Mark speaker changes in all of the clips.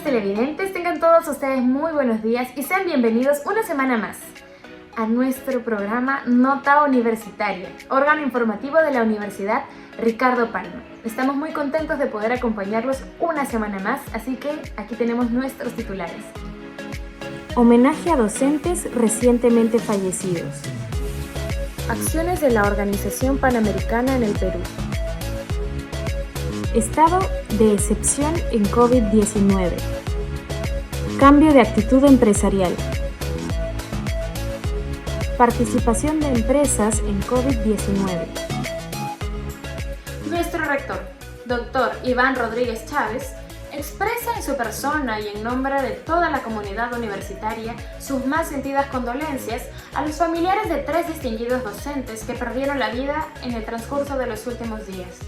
Speaker 1: televidentes, tengan todos ustedes muy buenos días y sean bienvenidos una semana más a nuestro programa Nota Universitaria, órgano informativo de la Universidad Ricardo Palma. Estamos muy contentos de poder acompañarlos una semana más, así que aquí tenemos nuestros titulares. Homenaje a docentes recientemente fallecidos. Acciones de la Organización Panamericana en el Perú. Estado de excepción en COVID-19. Cambio de actitud empresarial. Participación de empresas en COVID-19. Nuestro rector, Dr. Iván Rodríguez Chávez, expresa en su persona y en nombre de toda la comunidad universitaria sus más sentidas condolencias a los familiares de 3 distinguidos docentes que perdieron la vida en el transcurso de los últimos días.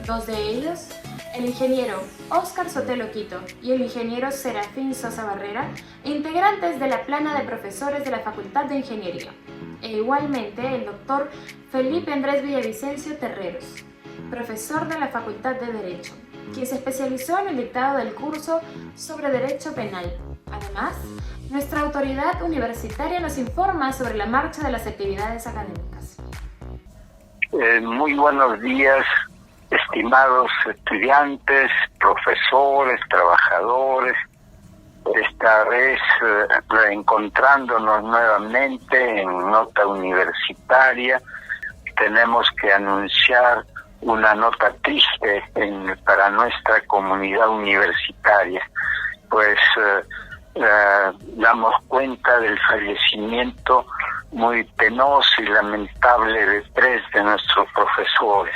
Speaker 1: 2 de ellos, el ingeniero Óscar Sotelo Quito y el ingeniero Serafín Sosa Barrera, integrantes de la plana de profesores de la Facultad de Ingeniería, e igualmente el doctor Felipe Andrés Villavicencio Terreros, profesor de la Facultad de Derecho, quien se especializó en el dictado del curso sobre Derecho Penal. Además, nuestra autoridad universitaria nos informa sobre la marcha de las actividades académicas.
Speaker 2: Muy buenos días, estimados estudiantes, profesores, trabajadores. Esta vez reencontrándonos nuevamente en Nota Universitaria, tenemos que anunciar una nota triste para nuestra comunidad universitaria, pues damos cuenta del fallecimiento muy penoso y lamentable de 3 de nuestros profesores,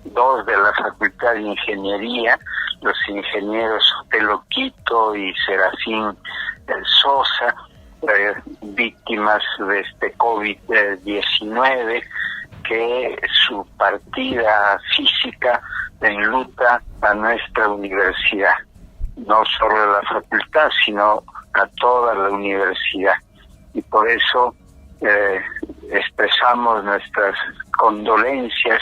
Speaker 2: 2 de la Facultad de Ingeniería, los ingenieros Sotelo Quito y Serafín Sosa, víctimas de este COVID-19, que su partida física enluta a nuestra universidad, no solo a la facultad, sino a toda la universidad. Y por eso expresamos nuestras condolencias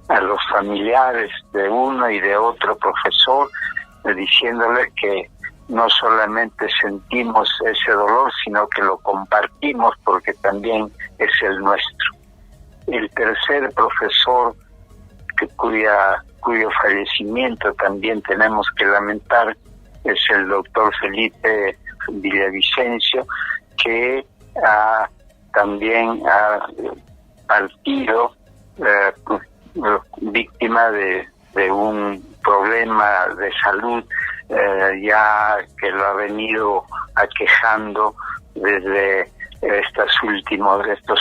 Speaker 2: a los familiares de uno y de otro profesor, diciéndole que no solamente sentimos ese dolor, sino que lo compartimos porque también es el nuestro. El tercer profesor cuyo fallecimiento también tenemos que lamentar es el doctor Felipe Villavicencio, que también ha partido víctima de un problema de salud ya que lo ha venido aquejando desde estos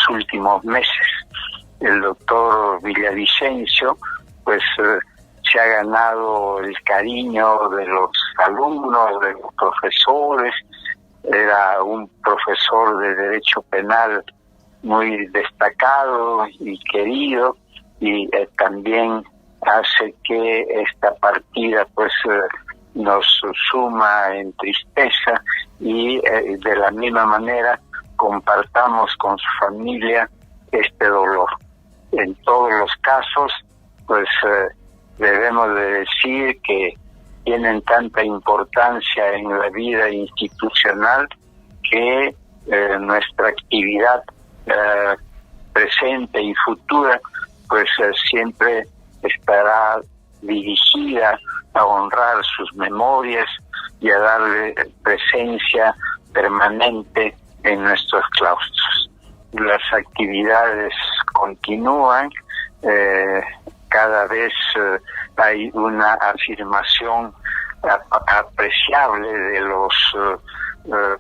Speaker 2: últimos meses. El doctor Villavicencio pues se ha ganado el cariño de los alumnos, de los profesores. Era un profesor de Derecho Penal muy destacado y querido, y también hace que esta partida pues nos suma en tristeza, y de la misma manera compartamos con su familia este dolor. En todos los casos pues debemos de decir que tienen tanta importancia en la vida institucional que nuestra actividad presente y futura pues siempre estará dirigida a honrar sus memorias y a darle presencia permanente en nuestros claustros. Las actividades continúan, cada vez hay una afirmación apreciable de los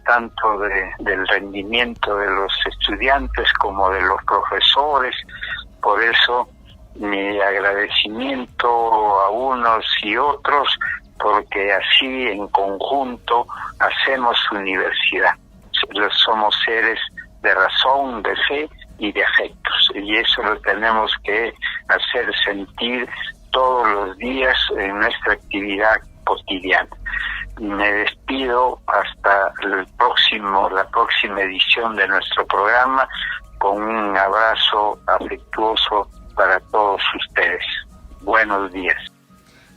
Speaker 2: tanto del rendimiento de los estudiantes como de los profesores. Por eso mi agradecimiento a unos y otros, porque así en conjunto hacemos universidad. Somos seres de razón, de fe y de afectos, y eso lo tenemos que hacer sentir todos los días en nuestra actividad cotidiana. Me despido hasta la próxima edición de nuestro programa, con un abrazo afectuoso para todos ustedes. Buenos días.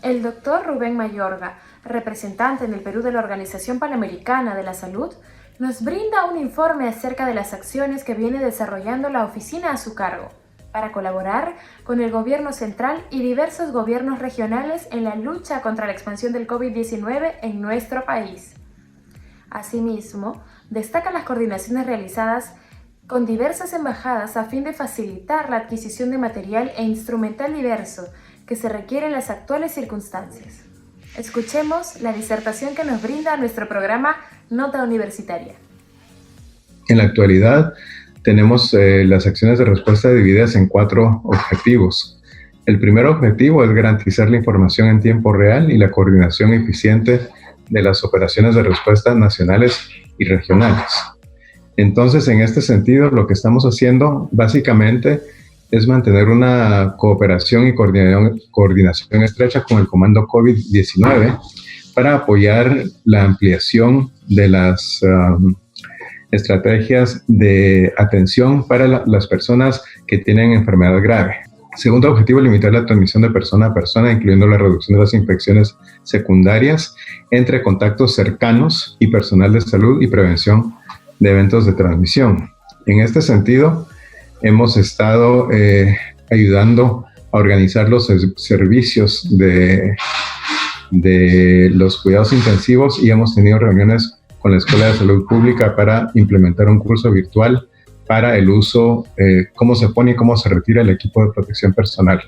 Speaker 1: El doctor Rubén Mayorga, representante en el Perú de la Organización Panamericana de la Salud, nos brinda un informe acerca de las acciones que viene desarrollando la oficina a su cargo para colaborar con el gobierno central y diversos gobiernos regionales en la lucha contra la expansión del COVID-19 en nuestro país. Asimismo, destaca las coordinaciones realizadas con diversas embajadas a fin de facilitar la adquisición de material e instrumental diverso que se requiere en las actuales circunstancias. Escuchemos la disertación que nos brinda nuestro programa Nota Universitaria.
Speaker 3: En la actualidad, tenemos las acciones de respuesta divididas en 4 objetivos. El primer objetivo es garantizar la información en tiempo real y la coordinación eficiente de las operaciones de respuesta nacionales y regionales. Entonces, en este sentido, lo que estamos haciendo básicamente es mantener una cooperación y coordinación estrecha con el Comando COVID-19 para apoyar la ampliación de las estrategias de atención para las personas que tienen enfermedad grave. Segundo objetivo, limitar la transmisión de persona a persona, incluyendo la reducción de las infecciones secundarias entre contactos cercanos y personal de salud y prevención de eventos de transmisión. En este sentido, hemos estado ayudando a organizar los servicios de los cuidados intensivos y hemos tenido reuniones con la Escuela de Salud Pública para implementar un curso virtual para el uso, cómo se pone y cómo se retira el equipo de protección personal.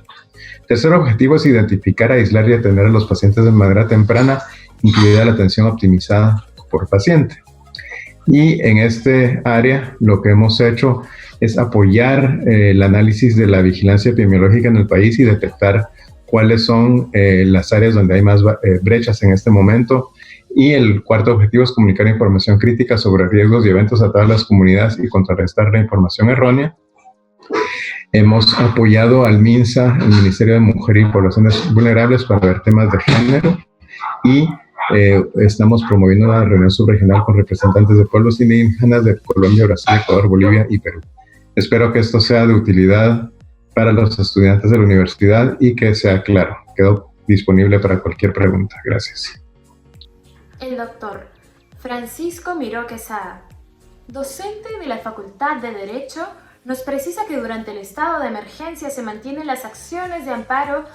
Speaker 3: Tercer objetivo es identificar, aislar y atender a los pacientes de manera temprana, incluida la atención optimizada por paciente. Y en este área lo que hemos hecho es apoyar el análisis de la vigilancia epidemiológica en el país y detectar cuáles son las áreas donde hay más brechas en este momento. Y el cuarto objetivo es comunicar información crítica sobre riesgos y eventos a todas las comunidades y contrarrestar la información errónea. Hemos apoyado al MINSA, el Ministerio de Mujer y Poblaciones Vulnerables, para ver temas de género y estamos promoviendo una reunión subregional con representantes de pueblos indígenas de Colombia, Brasil, Ecuador, Bolivia y Perú. Espero que esto sea de utilidad para los estudiantes de la universidad y que sea claro. Quedo disponible para cualquier pregunta. Gracias.
Speaker 1: El doctor Francisco Miró Quesada, docente de la Facultad de Derecho, nos precisa que durante el estado de emergencia se mantienen las acciones de amparo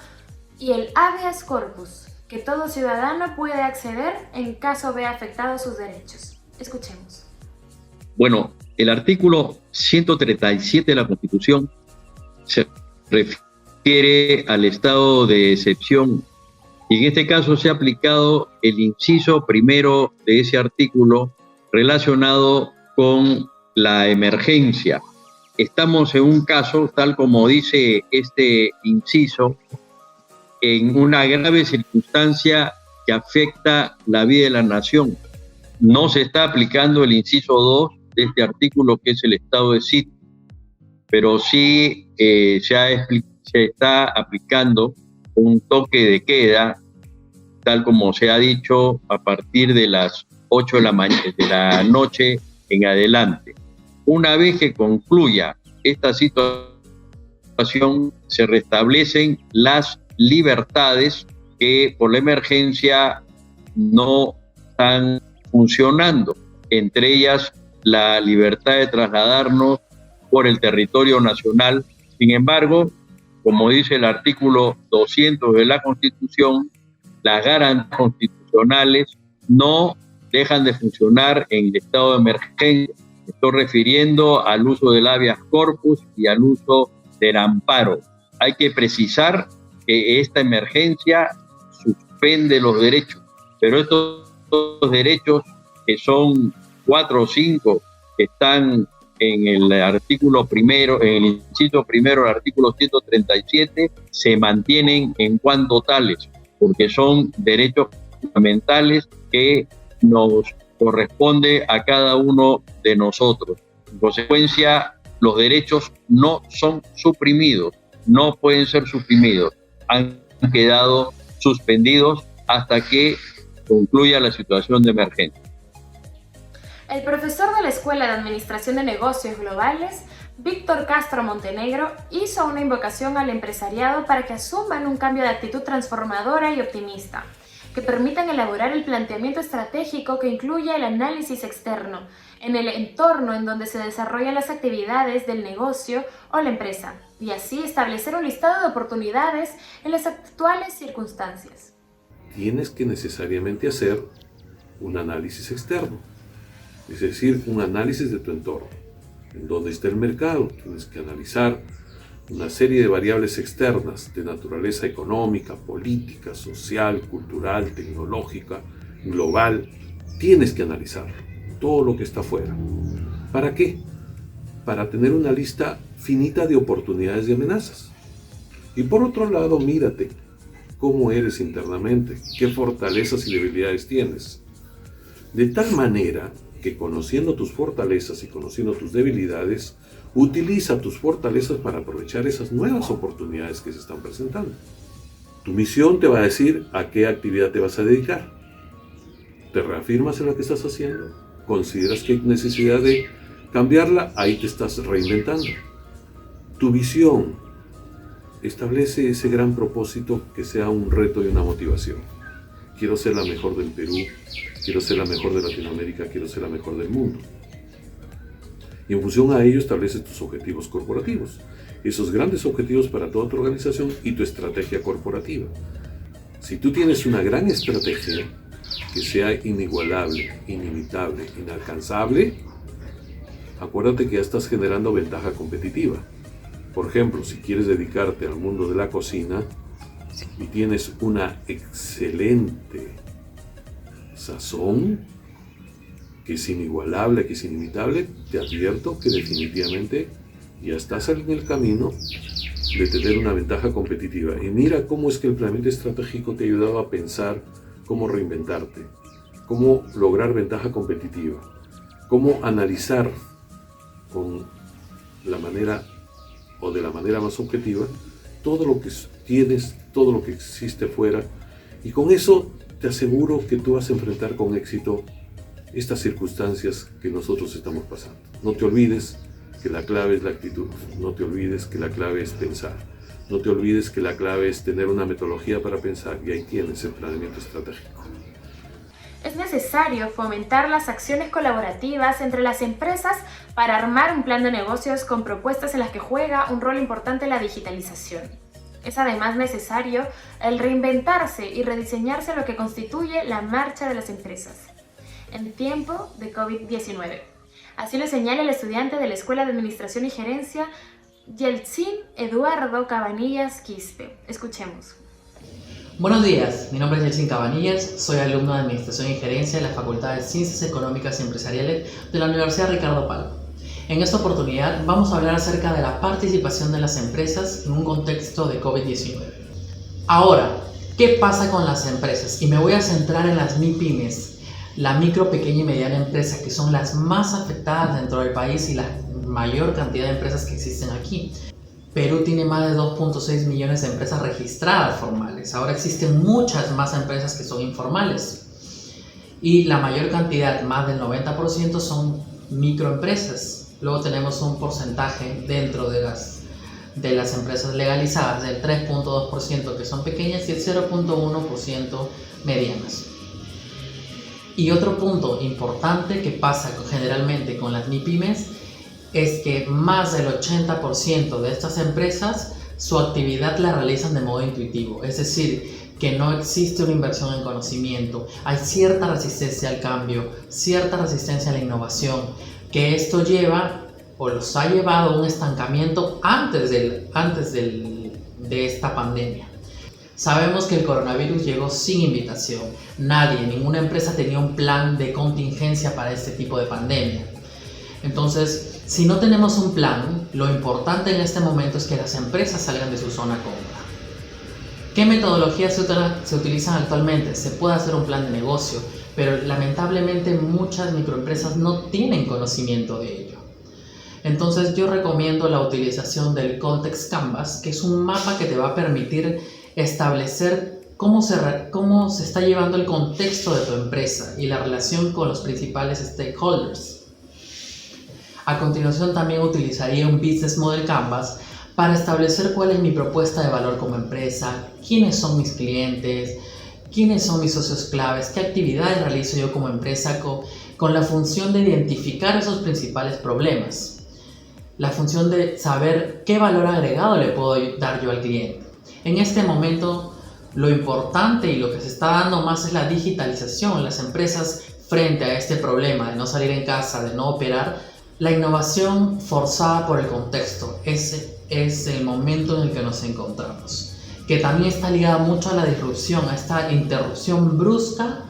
Speaker 1: y el habeas corpus, que todo ciudadano puede acceder en caso vea afectados sus derechos. Escuchemos.
Speaker 4: Bueno, el artículo 137 de la Constitución se refiere al estado de excepción y en este caso se ha aplicado el inciso primero de ese artículo relacionado con la emergencia. Estamos en un caso, tal como dice este inciso, en una grave circunstancia que afecta la vida de la nación. No se está aplicando el inciso 2 de este artículo, que es el estado de sitio, pero sí se está aplicando un toque de queda, tal como se ha dicho, a partir de las 8 de la noche en adelante. Una vez que concluya esta situación, se restablecen las libertades que por la emergencia no están funcionando, entre ellas la libertad de trasladarnos por el territorio nacional. Sin embargo, como dice el artículo 200 de la Constitución, las garantías constitucionales no dejan de funcionar en el estado de emergencia. Estoy refiriendo al uso del habeas corpus y al uso del amparo. Hay que precisar que esta emergencia suspende los derechos, pero estos derechos, que son 4 o 5, que están en el artículo primero, en el inciso primero del artículo 137, se mantienen en cuanto tales, porque son derechos fundamentales que nos corresponde a cada uno de nosotros. En consecuencia, los derechos no son suprimidos, no pueden ser suprimidos, han quedado suspendidos hasta que concluya la situación de emergencia.
Speaker 1: El profesor de la Escuela de Administración de Negocios Globales, Víctor Castro Montenegro, hizo una invocación al empresariado para que asuman un cambio de actitud transformadora y optimista, que permitan elaborar el planteamiento estratégico que incluya el análisis externo en el entorno en donde se desarrollan las actividades del negocio o la empresa, y así establecer un listado de oportunidades en las actuales circunstancias.
Speaker 5: Tienes que necesariamente hacer un análisis externo, es decir, un análisis de tu entorno, en dónde está el mercado. Tienes que analizar una serie de variables externas de naturaleza económica, política, social, cultural, tecnológica, global. Tienes que analizar todo lo que está afuera. ¿Para qué? Para tener una lista finita de oportunidades y amenazas. Y por otro lado, mírate cómo eres internamente, qué fortalezas y debilidades tienes. De tal manera que conociendo tus fortalezas y conociendo tus debilidades, utiliza tus fortalezas para aprovechar esas nuevas oportunidades que se están presentando. Tu misión te va a decir a qué actividad te vas a dedicar. ¿Te reafirmas en lo que estás haciendo? ¿Consideras que hay necesidad de cambiarla? Ahí te estás reinventando. Tu visión establece ese gran propósito que sea un reto y una motivación. Quiero ser la mejor del Perú, quiero ser la mejor de Latinoamérica, quiero ser la mejor del mundo. Y en función a ello estableces tus objetivos corporativos, esos grandes objetivos para toda tu organización y tu estrategia corporativa. Si tú tienes una gran estrategia que sea inigualable, inimitable, inalcanzable, acuérdate que ya estás generando ventaja competitiva. Por ejemplo, si quieres dedicarte al mundo de la cocina y tienes una excelente sazón, que es inigualable, que es inimitable, te advierto que definitivamente ya estás en el camino de tener una ventaja competitiva. Y mira cómo es que el planeamiento estratégico te ha ayudado a pensar cómo reinventarte, cómo lograr ventaja competitiva, cómo analizar con la manera o de la manera más objetiva todo lo que tienes, todo lo que existe fuera, y con eso te aseguro que tú vas a enfrentar con éxito estas circunstancias que nosotros estamos pasando. No te olvides que la clave es la actitud, no te olvides que la clave es pensar, no te olvides que la clave es tener una metodología para pensar, y ahí tienes el planeamiento estratégico.
Speaker 1: Es necesario fomentar las acciones colaborativas entre las empresas para armar un plan de negocios con propuestas en las que juega un rol importante la digitalización. Es además necesario el reinventarse y rediseñarse lo que constituye la marcha de las empresas en tiempo de COVID-19. Así lo señala el estudiante de la Escuela de Administración y Gerencia, Yeltsin Eduardo Cabanillas Quispe. Escuchemos.
Speaker 6: Buenos días, mi nombre es Yeltsin Cabanillas, soy alumno de Administración y Gerencia de la Facultad de Ciencias Económicas y Empresariales de la Universidad Ricardo Palma. En esta oportunidad vamos a hablar acerca de la participación de las empresas en un contexto de COVID-19. Ahora, ¿qué pasa con las empresas? Y me voy a centrar en las MIPYMES, la micro, pequeña y mediana empresa, que son las más afectadas dentro del país y la mayor cantidad de empresas que existen aquí. Perú tiene más de 2.6 millones de empresas registradas formales. Ahora existen muchas más empresas que son informales. Y la mayor cantidad, más del 90%, son microempresas. Luego tenemos un porcentaje dentro de las empresas legalizadas del 3.2% que son pequeñas y el 0.1% medianas. Y otro punto importante que pasa generalmente con las MIPYMES es que más del 80% de estas empresas su actividad la realizan de modo intuitivo, es decir, que no existe una inversión en conocimiento, hay cierta resistencia al cambio, cierta resistencia a la innovación, que esto lleva o los ha llevado a un estancamiento antes de esta pandemia. Sabemos que el coronavirus llegó sin invitación, ninguna empresa tenía un plan de contingencia para este tipo de pandemia. Entonces, si no tenemos un plan, lo importante en este momento es que las empresas salgan de su zona cómoda. ¿Qué metodologías se utilizan actualmente? Se puede hacer un plan de negocio, pero lamentablemente muchas microempresas no tienen conocimiento de ello. Entonces yo recomiendo la utilización del Context Canvas, que es un mapa que te va a permitir establecer cómo se está llevando el contexto de tu empresa y la relación con los principales stakeholders. A continuación también utilizaría un Business Model Canvas para establecer cuál es mi propuesta de valor como empresa, quiénes son mis clientes, quiénes son mis socios claves, qué actividades realizo yo como empresa con la función de identificar esos principales problemas, la función de saber qué valor agregado le puedo dar yo al cliente. En este momento, lo importante y lo que se está dando más es la digitalización. Las empresas, frente a este problema de no salir en casa, de no operar, la innovación forzada por el contexto, ese es el momento en el que nos encontramos, que también está ligada mucho a la disrupción, a esta interrupción brusca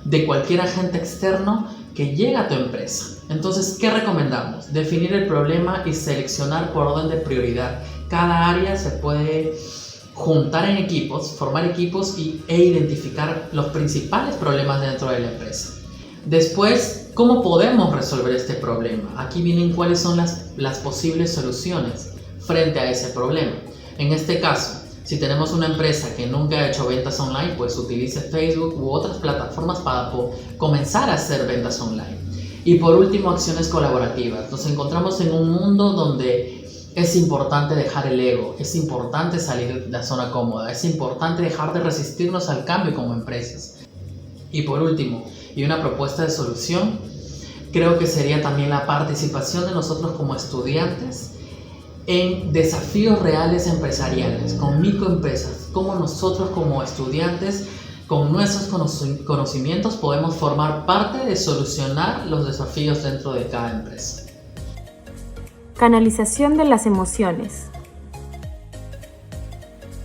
Speaker 6: de cualquier agente externo que llega a tu empresa. Entonces, ¿qué recomendamos? Definir el problema y seleccionar por orden de prioridad. Cada área se puede juntar en equipos, formar equipos e identificar los principales problemas dentro de la empresa. Después, ¿cómo podemos resolver este problema? Aquí vienen cuáles son las posibles soluciones frente a ese problema. En este caso, si tenemos una empresa que nunca ha hecho ventas online, pues utilice Facebook u otras plataformas para comenzar a hacer ventas online. Y por último, acciones colaborativas. Nos encontramos en un mundo donde es importante dejar el ego, es importante salir de la zona cómoda, es importante dejar de resistirnos al cambio como empresas. Y por último, y una propuesta de solución, creo que sería también la participación de nosotros como estudiantes en desafíos reales empresariales, con microempresas, como nosotros como estudiantes, con nuestros conocimientos podemos formar parte de solucionar los desafíos dentro de cada empresa.
Speaker 1: Canalización de las emociones.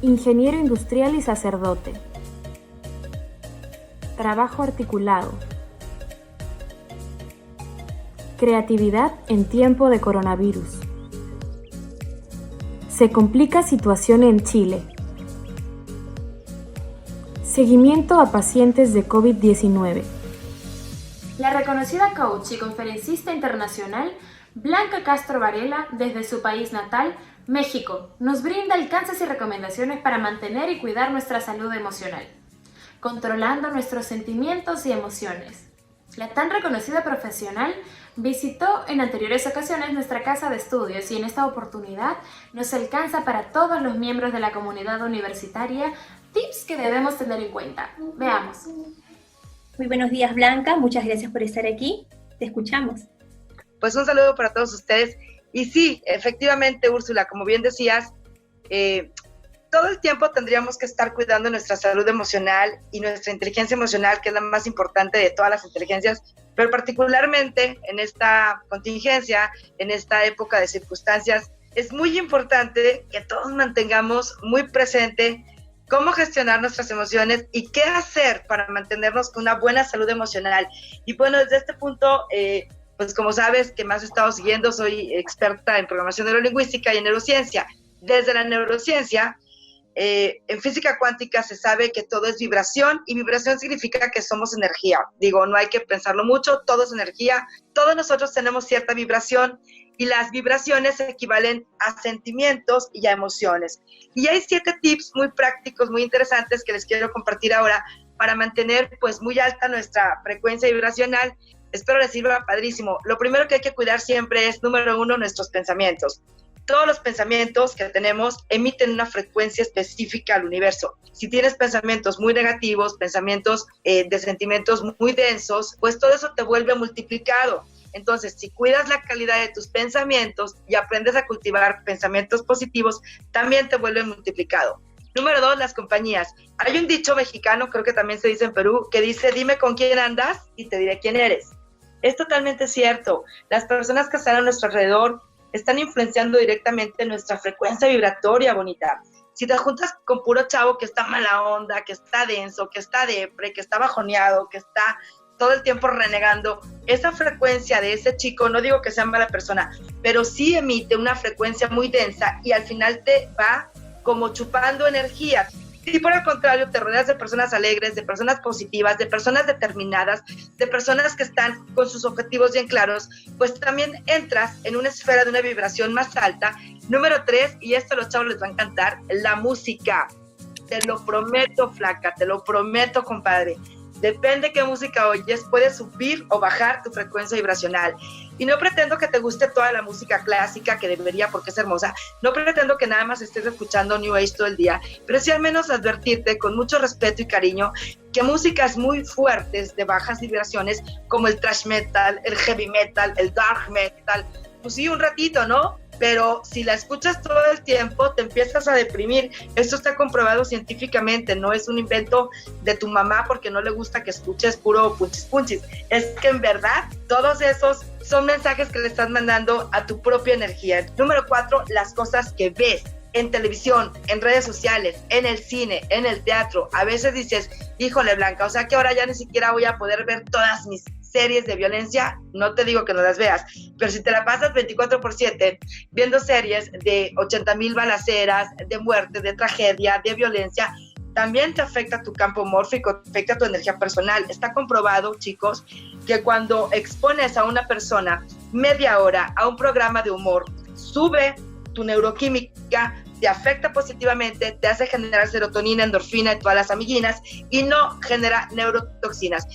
Speaker 1: Ingeniero industrial y sacerdote. Trabajo articulado. Creatividad en tiempo de coronavirus. Se complica situación en Chile. Seguimiento a pacientes de COVID-19. La reconocida coach y conferencista internacional Blanca Castro Varela, desde su país natal, México, nos brinda alcances y recomendaciones para mantener y cuidar nuestra salud emocional, controlando nuestros sentimientos y emociones. La tan reconocida profesional visitó en anteriores ocasiones nuestra casa de estudios y en esta oportunidad nos alcanza para todos los miembros de la comunidad universitaria tips que debemos tener en cuenta. Veamos.
Speaker 7: Muy buenos días, Blanca. Muchas gracias por estar aquí. Te escuchamos.
Speaker 8: Pues un saludo para todos ustedes. Y sí, efectivamente, Úrsula, como bien decías, todo el tiempo tendríamos que estar cuidando nuestra salud emocional y nuestra inteligencia emocional, que es la más importante de todas las inteligencias, pero particularmente en esta contingencia, en esta época de circunstancias, es muy importante que todos mantengamos muy presente cómo gestionar nuestras emociones y qué hacer para mantenernos con una buena salud emocional. Y bueno, desde este punto, pues como sabes que me has estado siguiendo, soy experta en programación neurolingüística y en neurociencia. Desde la neurociencia, en física cuántica se sabe que todo es vibración y vibración significa que somos energía. Digo, no hay que pensarlo mucho, todo es energía. Todos nosotros tenemos cierta vibración y las vibraciones equivalen a sentimientos y a emociones. Y hay 7 tips muy prácticos, muy interesantes que les quiero compartir ahora para mantener pues muy alta nuestra frecuencia vibracional. Espero les sirva padrísimo. Lo primero que hay que cuidar siempre es, número 1, nuestros pensamientos. Todos los pensamientos que tenemos emiten una frecuencia específica al universo. Si tienes pensamientos muy negativos, pensamientos de sentimientos muy densos, pues todo eso te vuelve multiplicado. Entonces, si cuidas la calidad de tus pensamientos y aprendes a cultivar pensamientos positivos, también te vuelve multiplicado. Número 2, las compañías. Hay un dicho mexicano, creo que también se dice en Perú, que dice, dime con quién andas y te diré quién eres. Es totalmente cierto. Las personas que están a nuestro alrededor están influenciando directamente nuestra frecuencia vibratoria, bonita. Si te juntas con puro chavo que está mala onda, que está denso, que está depre, que está bajoneado, que está todo el tiempo renegando, esa frecuencia de ese chico, no digo que sea mala persona, pero sí emite una frecuencia muy densa y al final te va como chupando energía. Si por el contrario te rodeas de personas alegres, de personas positivas, de personas determinadas, de personas que están con sus objetivos bien claros, pues también entras en una esfera de una vibración más alta. Número 3, y esto a los chavos les va a encantar, la música. Te lo prometo, flaca, te lo prometo, compadre. Depende qué música oyes, puedes subir o bajar tu frecuencia vibracional. Y no pretendo que te guste toda la música clásica, que debería porque es hermosa. No pretendo que nada más estés escuchando New Age todo el día, pero sí al menos advertirte con mucho respeto y cariño que músicas muy fuertes de bajas vibraciones como el thrash metal, el heavy metal, el dark metal, pues sí, un ratito, ¿no? Pero si la escuchas todo el tiempo, te empiezas a deprimir. Esto está comprobado científicamente, no es un invento de tu mamá porque no le gusta que escuches puro punchis punchis. Es que en verdad, todos esos son mensajes que le estás mandando a tu propia energía. Número 4, las cosas que ves en televisión, en redes sociales, en el cine, en el teatro. A veces dices, híjole Blanca, o sea que ahora ya ni siquiera voy a poder ver todas mis series de violencia. No te digo que no las veas, pero si te la pasas 24/7 viendo series de 80,000 balaceras, de muerte, de tragedia, de violencia, también te afecta tu campo mórfico, te afecta tu energía personal. Está comprobado, chicos, que cuando expones a una persona media hora a un programa de humor, sube tu neuroquímica, te afecta positivamente, te hace generar serotonina, endorfina y todas las amiguinas y no genera neurotoxinas.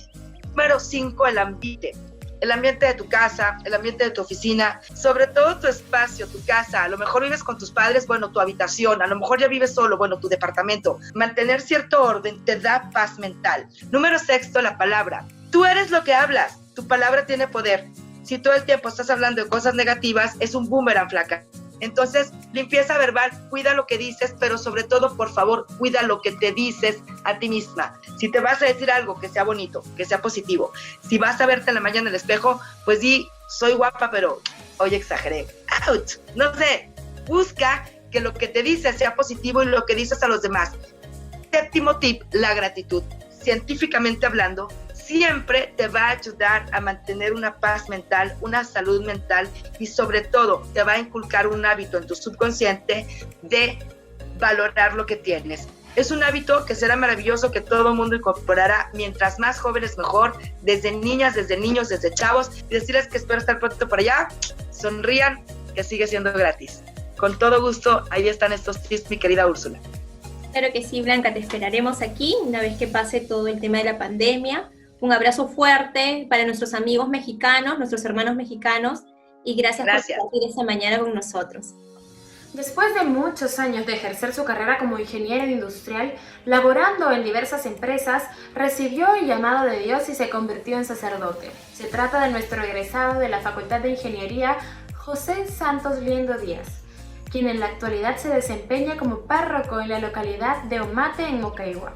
Speaker 8: Número 5, el ambiente. El ambiente de tu casa, el ambiente de tu oficina, sobre todo tu espacio, tu casa. A lo mejor vives con tus padres, bueno, tu habitación. A lo mejor ya vives solo, bueno, tu departamento. Mantener cierto orden te da paz mental. Número 6, la palabra. Tú eres lo que hablas. Tu palabra tiene poder. Si todo el tiempo estás hablando de cosas negativas, es un boomerang, flaca. Entonces, limpieza verbal, cuida lo que dices, pero sobre todo, por favor, cuida lo que te dices a ti misma. Si te vas a decir algo, que sea bonito, que sea positivo. Si vas a verte en la mañana en el espejo, pues di, soy guapa, pero hoy exageré. ¡Ouch! No sé, busca que lo que te dices sea positivo y lo que dices a los demás. 7º tip, la gratitud. Científicamente hablando, siempre te va a ayudar a mantener una paz mental, una salud mental y sobre todo te va a inculcar un hábito en tu subconsciente de valorar lo que tienes. Es un hábito que será maravilloso que todo el mundo incorporará, mientras más jóvenes mejor, desde niñas, desde niños, desde chavos, y decirles que espero estar pronto por allá, sonrían, que sigue siendo gratis. Con todo gusto, ahí están estos tips, mi querida Úrsula.
Speaker 7: Claro que sí, Blanca, te esperaremos aquí una vez que pase todo el tema de la pandemia. Un abrazo fuerte para nuestros amigos mexicanos, nuestros hermanos mexicanos, y gracias por compartir esta mañana con nosotros.
Speaker 1: Después de muchos años de ejercer su carrera como ingeniero industrial, laborando en diversas empresas, recibió el llamado de Dios y se convirtió en sacerdote. Se trata de nuestro egresado de la Facultad de Ingeniería, José Santos Liendo Díaz, quien en la actualidad se desempeña como párroco en la localidad de Omate, en Moquegua.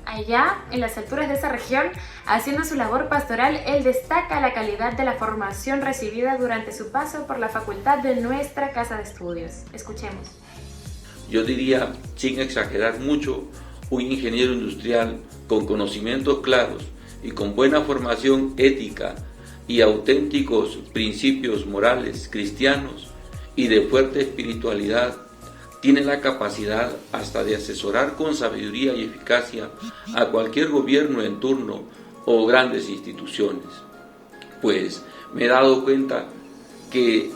Speaker 1: Allá, en las alturas de esa región, haciendo su labor pastoral, él destaca la calidad de la formación recibida durante su paso por la facultad de nuestra casa de estudios. Escuchemos.
Speaker 9: Yo diría, sin exagerar mucho, un ingeniero industrial con conocimientos claros y con buena formación ética y auténticos principios morales cristianos y de fuerte espiritualidad, tiene la capacidad hasta de asesorar con sabiduría y eficacia a cualquier gobierno en turno o grandes instituciones. Pues me he dado cuenta que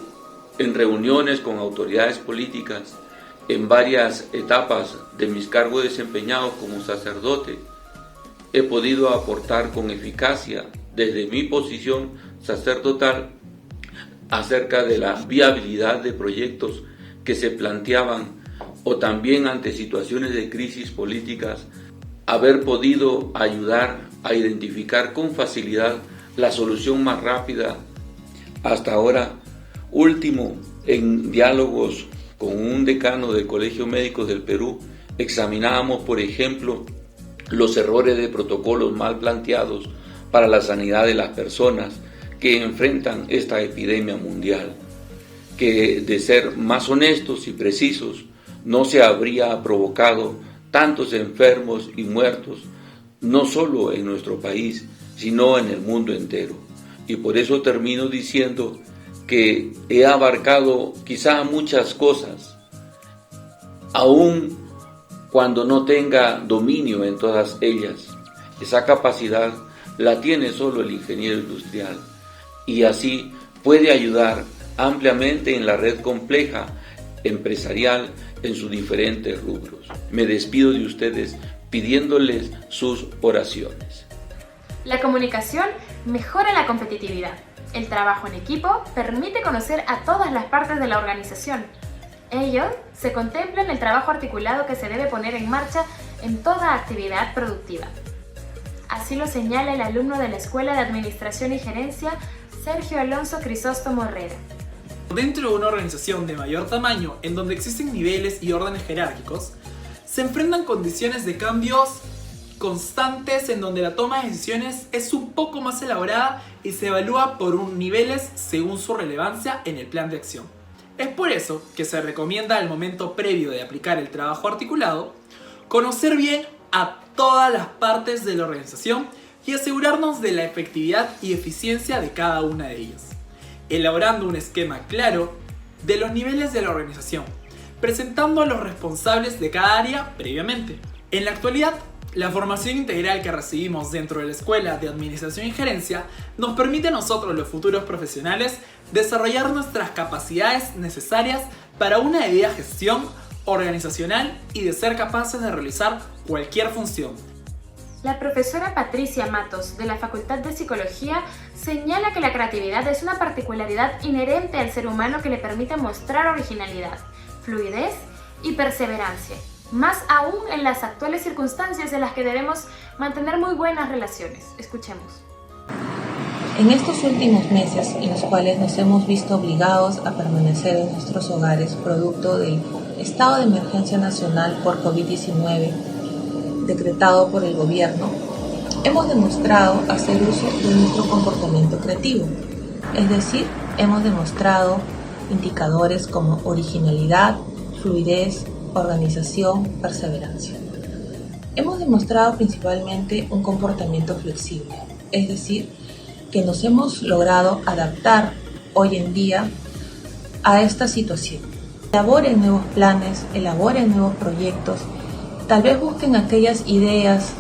Speaker 9: en reuniones con autoridades políticas, en varias etapas de mis cargos desempeñados como sacerdote, he podido aportar con eficacia desde mi posición sacerdotal acerca de la viabilidad de proyectos que se planteaban, o también ante situaciones de crisis políticas, haber podido ayudar a identificar con facilidad la solución más rápida. Hasta ahora, último, en diálogos con un decano del Colegio Médico del Perú, examinábamos, por ejemplo, los errores de protocolos mal planteados para la sanidad de las personas que enfrentan esta epidemia mundial, que de ser más honestos y precisos no se habría provocado tantos enfermos y muertos, no solo en nuestro país, sino en el mundo entero. Y por eso termino diciendo que he abarcado quizá muchas cosas, aun cuando no tenga dominio en todas ellas. Esa capacidad la tiene solo el ingeniero industrial, y así puede ayudar ampliamente en la red compleja empresarial en sus diferentes rubros. Me despido de ustedes pidiéndoles sus oraciones.
Speaker 1: La comunicación mejora la competitividad. El trabajo en equipo permite conocer a todas las partes de la organización. Ello se contempla en el trabajo articulado que se debe poner en marcha en toda actividad productiva. Así lo señala el alumno de la Escuela de Administración y Gerencia, Sergio Alonso Crisóstomo Herrera.
Speaker 10: Dentro de una organización de mayor tamaño, en donde existen niveles y órdenes jerárquicos, se enfrentan condiciones de cambios constantes en donde la toma de decisiones es un poco más elaborada y se evalúa por niveles según su relevancia en el plan de acción. Es por eso que se recomienda al momento previo de aplicar el trabajo articulado, conocer bien a todas las partes de la organización y asegurarnos de la efectividad y eficiencia de cada una de ellas, elaborando un esquema claro de los niveles de la organización, presentando a los responsables de cada área previamente. En la actualidad, la formación integral que recibimos dentro de la Escuela de Administración y Gerencia nos permite a nosotros, los futuros profesionales, desarrollar nuestras capacidades necesarias para una debida gestión organizacional y de ser capaces de realizar cualquier función.
Speaker 1: La profesora Patricia Matos, de la Facultad de Psicología, señala que la creatividad es una particularidad inherente al ser humano que le permite mostrar originalidad, fluidez y perseverancia, más aún en las actuales circunstancias en las que debemos mantener muy buenas relaciones. Escuchemos.
Speaker 11: En estos últimos meses, en los cuales nos hemos visto obligados a permanecer en nuestros hogares producto del estado de emergencia nacional por COVID-19 decretado por el gobierno, hemos demostrado hacer uso de nuestro comportamiento creativo, es decir, hemos demostrado indicadores como originalidad, fluidez, organización, perseverancia. Hemos demostrado principalmente un comportamiento flexible, es decir, que nos hemos logrado adaptar hoy en día a esta situación. Elaboren nuevos planes, elaboren nuevos proyectos, tal vez busquen aquellas ideas,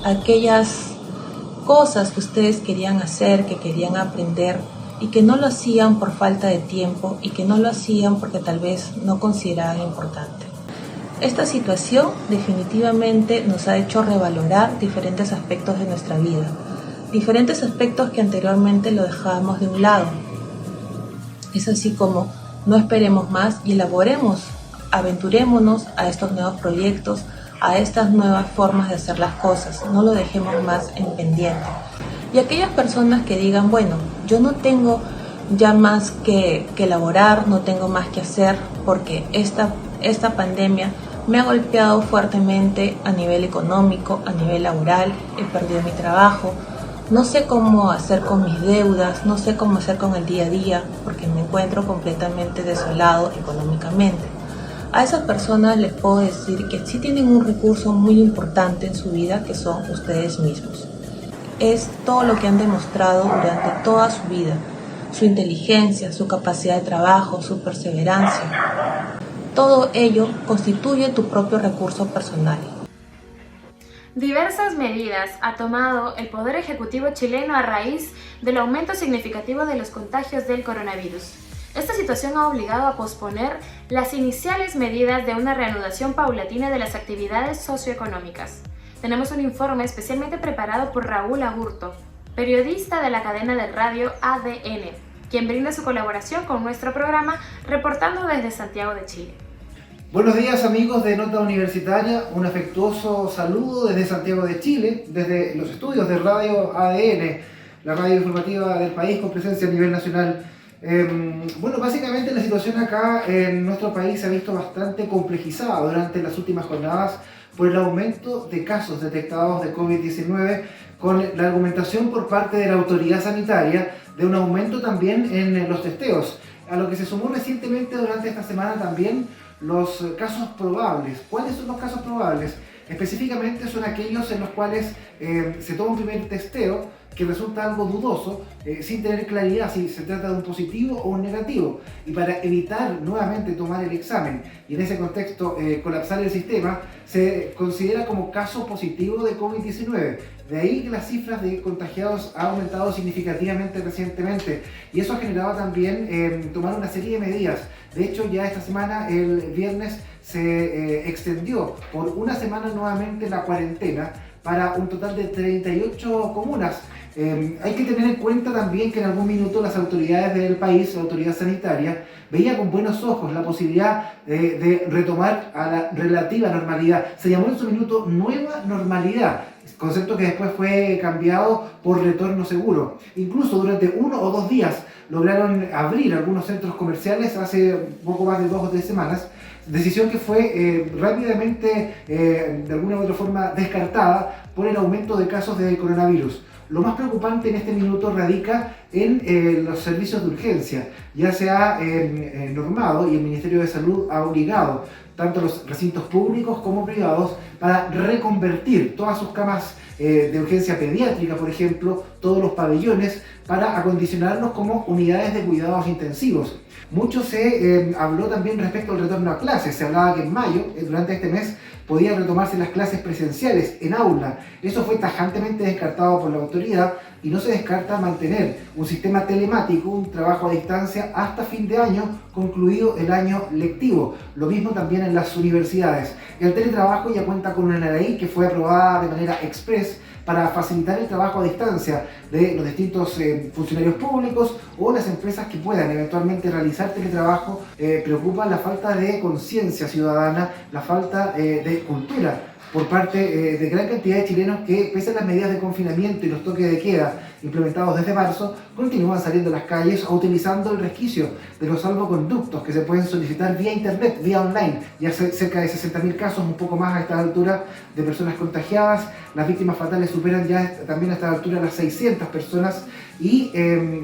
Speaker 11: aquellas cosas que ustedes querían hacer, que querían aprender y que no lo hacían por falta de tiempo y que no lo hacían porque tal vez no consideraban importante. Esta situación definitivamente nos ha hecho revalorar diferentes aspectos de nuestra vida, diferentes aspectos que anteriormente lo dejábamos de un lado. Es así como no esperemos más y elaboremos, aventurémonos a estos nuevos proyectos, a estas nuevas formas de hacer las cosas, no lo dejemos más en pendiente. Y aquellas personas que digan, bueno, yo no tengo ya más que elaborar, no tengo más que hacer porque esta pandemia me ha golpeado fuertemente a nivel económico, a nivel laboral, he perdido mi trabajo, no sé cómo hacer con mis deudas, no sé cómo hacer con el día a día porque me encuentro completamente desolado económicamente. A esas personas les puedo decir que sí tienen un recurso muy importante en su vida que son ustedes mismos. Es todo lo que han demostrado durante toda su vida, su inteligencia, su capacidad de trabajo, su perseverancia. Todo ello constituye tu propio recurso personal.
Speaker 1: Diversas medidas ha tomado el Poder Ejecutivo chileno a raíz del aumento significativo de los contagios del coronavirus. Esta situación ha obligado a posponer las iniciales medidas de una reanudación paulatina de las actividades socioeconómicas. Tenemos un informe especialmente preparado por Raúl Aburto, periodista de la cadena de radio ADN, quien brinda su colaboración con nuestro programa reportando desde Santiago de Chile.
Speaker 12: Buenos días amigos de Nota Universitaria, un afectuoso saludo desde Santiago de Chile, desde los estudios de Radio ADN, la radio informativa del país con presencia a nivel nacional. Básicamente la situación acá en nuestro país se ha visto bastante complejizada durante las últimas jornadas por el aumento de casos detectados de COVID-19 con la argumentación por parte de la autoridad sanitaria de un aumento también en los testeos, a lo que se sumó recientemente durante esta semana también los casos probables. ¿Cuáles son los casos probables? Específicamente son aquellos en los cuales se toma un primer testeo que resulta algo dudoso, sin tener claridad si se trata de un positivo o un negativo, y para evitar nuevamente tomar el examen y en ese contexto colapsar el sistema, se considera como caso positivo de COVID-19. De ahí que las cifras de contagiados han aumentado significativamente recientemente, y eso ha generado también tomar una serie de medidas. De hecho, ya esta semana, el viernes, se extendió por una semana nuevamente la cuarentena para un total de 38 comunas. Hay que tener en cuenta también que en algún minuto las autoridades del país, la autoridad sanitaria, veía con buenos ojos la posibilidad de retomar a la relativa normalidad. Se llamó en su minuto nueva normalidad, concepto que después fue cambiado por retorno seguro. Incluso durante 1 o 2 días lograron abrir algunos centros comerciales hace poco más de 2 o 3 semanas, decisión que fue rápidamente, de alguna u otra forma, descartada por el aumento de casos de coronavirus. Lo más preocupante en este minuto radica en los servicios de urgencia. Ya se ha normado y el Ministerio de Salud ha obligado tanto los recintos públicos como privados para reconvertir todas sus camas de urgencia pediátrica, por ejemplo, todos los pabellones, para acondicionarlos como unidades de cuidados intensivos. Mucho se habló también respecto al retorno a clases. Se hablaba que en mayo, durante este mes, podían retomarse las clases presenciales en aula. Eso fue tajantemente descartado por la autoridad y no se descarta mantener un sistema telemático, un trabajo a distancia hasta fin de año, concluido el año lectivo. Lo mismo también en las universidades. El teletrabajo ya cuenta con una ley que fue aprobada de manera express para facilitar el trabajo a distancia de los distintos funcionarios públicos o las empresas que puedan eventualmente realizar teletrabajo. Preocupa la falta de conciencia ciudadana, la falta de cultura por parte de gran cantidad de chilenos que, pese a las medidas de confinamiento y los toques de queda implementados desde marzo, continúan saliendo a las calles o utilizando el resquicio de los salvoconductos que se pueden solicitar vía internet, vía online. Ya cerca de 60.000 casos, un poco más a esta altura, de personas contagiadas. Las víctimas fatales superan ya también a esta altura las 600 personas y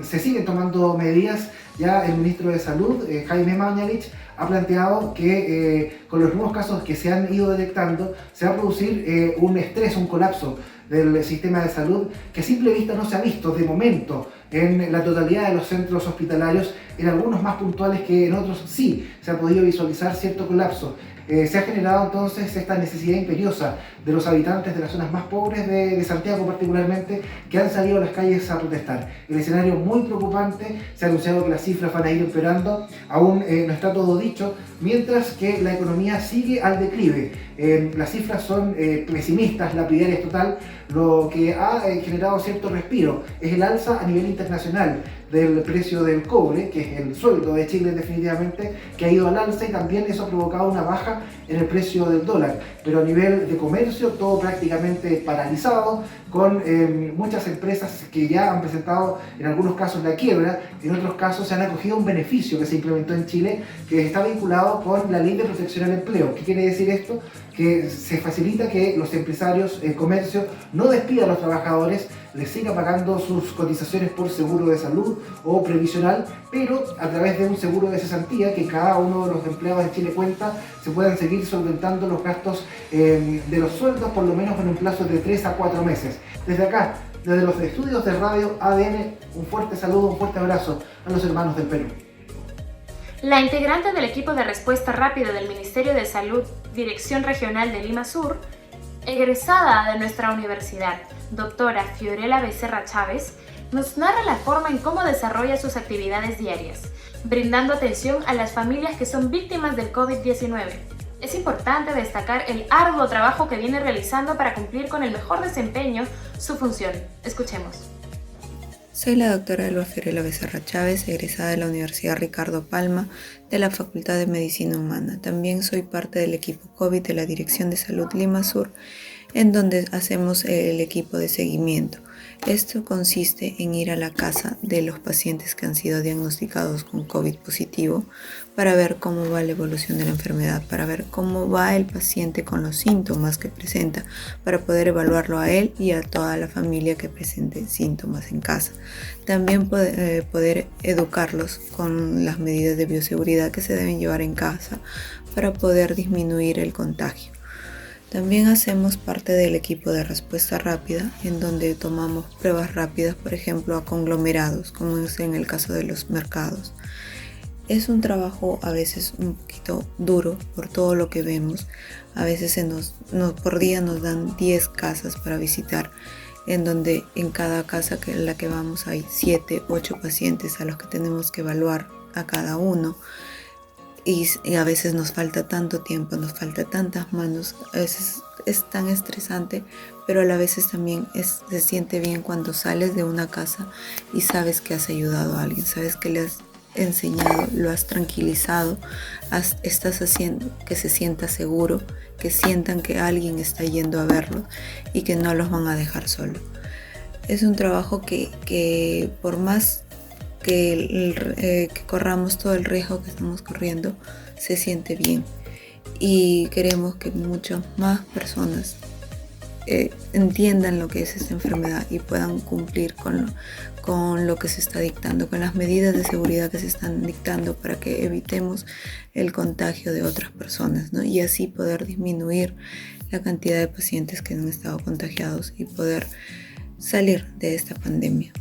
Speaker 12: se siguen tomando medidas. Ya el ministro de Salud, Jaime Mañalich, ha planteado que con los nuevos casos que se han ido detectando se va a producir un estrés, un colapso del sistema de salud que a simple vista no se ha visto de momento en la totalidad de los centros hospitalarios. En algunos más puntuales que en otros sí se ha podido visualizar cierto colapso. Se ha generado entonces esta necesidad imperiosa de los habitantes de las zonas más pobres de Santiago particularmente, que han salido a las calles a protestar. El escenario muy preocupante, se ha anunciado que las cifras van a ir empeorando, aún no está todo dicho, mientras que la economía sigue al declive. Las cifras son pesimistas, lapidarias total. Lo que ha generado cierto respiro es el alza a nivel internacional del precio del cobre, que es el sueldo de Chile definitivamente, que ha ido al alza, y también eso ha provocado una baja en el precio del dólar. Pero a nivel de comercio, todo prácticamente paralizado, con muchas empresas que ya han presentado en algunos casos la quiebra, en otros casos se han acogido un beneficio que se implementó en Chile, que está vinculado con la Ley de Protección al Empleo. ¿Qué quiere decir esto? Que se facilita que los empresarios, el comercio, no despidan a los trabajadores, les siga pagando sus cotizaciones por seguro de salud o previsional, pero a través de un seguro de cesantía que cada uno de los empleados en Chile cuenta, se puedan seguir solventando los gastos de los sueldos, por lo menos en un plazo de 3 a 4 meses. Desde acá, desde los estudios de Radio ADN, un fuerte saludo, un fuerte abrazo a los hermanos del Perú.
Speaker 1: La integrante del equipo de respuesta rápida del Ministerio de Salud, Dirección Regional de Lima Sur, egresada de nuestra universidad, doctora Fiorella Becerra Chávez, nos narra la forma en cómo desarrolla sus actividades diarias, brindando atención a las familias que son víctimas del COVID-19. Es importante destacar el arduo trabajo que viene realizando para cumplir con el mejor desempeño su función. Escuchemos.
Speaker 13: Soy la doctora Elba Fiorella Becerra Chávez, egresada de la Universidad Ricardo Palma de la Facultad de Medicina Humana. También soy parte del equipo COVID de la Dirección de Salud Lima Sur, en donde hacemos el equipo de seguimiento. Esto consiste en ir a la casa de los pacientes que han sido diagnosticados con COVID positivo para ver cómo va la evolución de la enfermedad, para ver cómo va el paciente con los síntomas que presenta, para poder evaluarlo a él y a toda la familia que presente síntomas en casa. También poder educarlos con las medidas de bioseguridad que se deben llevar en casa para poder disminuir el contagio. También hacemos parte del equipo de respuesta rápida, en donde tomamos pruebas rápidas, por ejemplo, a conglomerados, como es en el caso de los mercados. Es un trabajo a veces un poquito duro por todo lo que vemos. A veces por día nos dan 10 casas para visitar, en donde en cada casa en la que vamos hay 7, 8 pacientes a los que tenemos que evaluar a cada uno. y a veces nos falta tanto tiempo, nos falta tantas manos, a veces es tan estresante, pero a la vez también se siente bien cuando sales de una casa y sabes que has ayudado a alguien, sabes que le has enseñado, lo has tranquilizado, estás haciendo que se sienta seguro, que sientan que alguien está yendo a verlos y que no los van a dejar solos. Es un trabajo que por más que corramos todo el riesgo que estamos corriendo, se siente bien. Y queremos que muchas más personas entiendan lo que es esta enfermedad y puedan cumplir con lo que se está dictando, con las medidas de seguridad que se están dictando para que evitemos el contagio de otras personas, ¿no? Y así poder disminuir la cantidad de pacientes que han estado contagiados y poder salir de esta pandemia,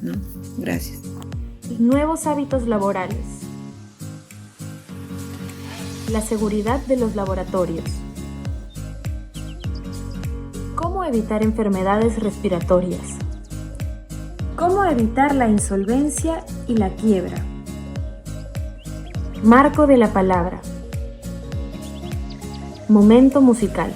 Speaker 13: ¿no? Gracias.
Speaker 1: Nuevos hábitos laborales. La seguridad de los laboratorios. ¿Cómo evitar enfermedades respiratorias? ¿Cómo evitar la insolvencia y la quiebra? Marco de la palabra. Momento musical.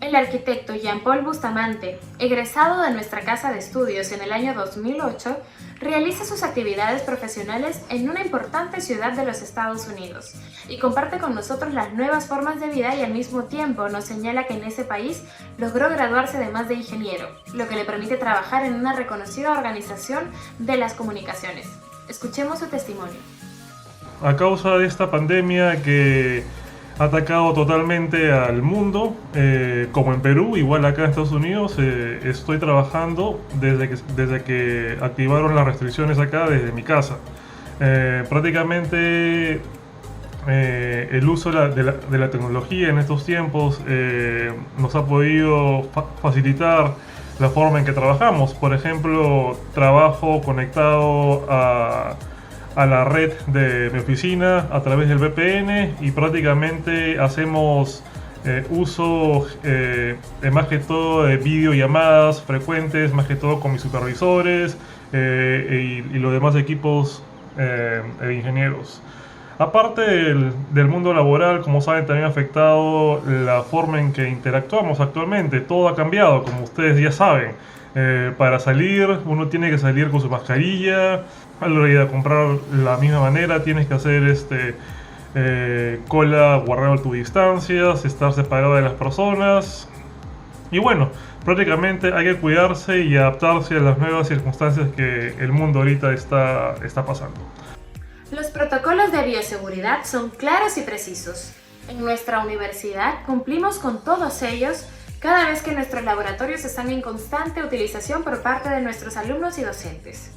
Speaker 1: El arquitecto Jean-Paul Bustamante, egresado de nuestra casa de estudios en el año 2008, realiza sus actividades profesionales en una importante ciudad de los Estados Unidos y comparte con nosotros las nuevas formas de vida y al mismo tiempo nos señala que en ese país logró graduarse además de ingeniero, lo que le permite trabajar en una reconocida organización de las comunicaciones. Escuchemos su testimonio.
Speaker 14: A causa de esta pandemia que ha atacado totalmente al mundo, como en Perú, igual acá en Estados Unidos, estoy trabajando desde que activaron las restricciones acá desde mi casa. Prácticamente el uso de la tecnología en estos tiempos nos ha podido facilitar la forma en que trabajamos. Por ejemplo, trabajo conectado a la red de mi oficina a través del VPN y prácticamente hacemos uso más que todo de videollamadas frecuentes, más que todo con mis supervisores y los demás equipos de ingenieros. Aparte del mundo laboral, como saben, también ha afectado la forma en que interactuamos actualmente. Todo ha cambiado, como ustedes ya saben. Para salir, uno tiene que salir con su mascarilla. A la hora de ir a comprar la misma manera, tienes que hacer cola guardando tus distancias, estar separado de las personas. Y bueno, prácticamente hay que cuidarse y adaptarse a las nuevas circunstancias que el mundo ahorita está pasando.
Speaker 1: Los protocolos de bioseguridad son claros y precisos. En nuestra universidad cumplimos con todos ellos cada vez que nuestros laboratorios están en constante utilización por parte de nuestros alumnos y docentes.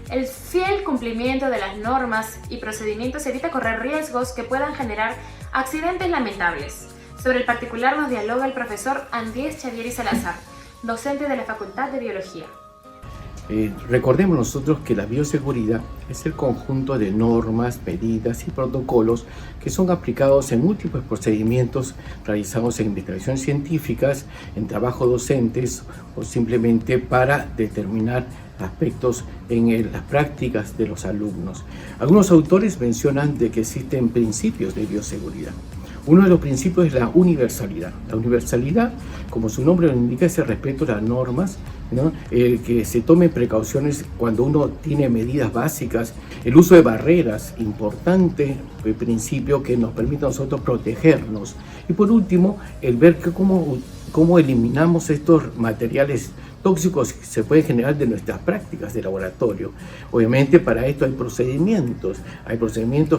Speaker 1: El fiel cumplimiento de las normas y procedimientos evita correr riesgos que puedan generar accidentes lamentables. Sobre el particular nos dialoga el profesor Andrés Xavier Salazar, docente de la Facultad de Biología.
Speaker 15: Recordemos nosotros que la bioseguridad es el conjunto de normas, medidas y protocolos que son aplicados en múltiples procedimientos realizados en investigaciones científicas, en trabajos docentes o simplemente para determinar aspectos en las prácticas de los alumnos. Algunos autores mencionan de que existen principios de bioseguridad. Uno de los principios es la universalidad. La universalidad, como su nombre lo indica, es el respeto a las normas, ¿no? Que se tomen precauciones cuando uno tiene medidas básicas, el uso de barreras, importante principio que nos permite a nosotros protegernos. Y por último, el ver cómo eliminamos estos materiales tóxicos que se pueden generar de nuestras prácticas de laboratorio. Obviamente para esto hay procedimientos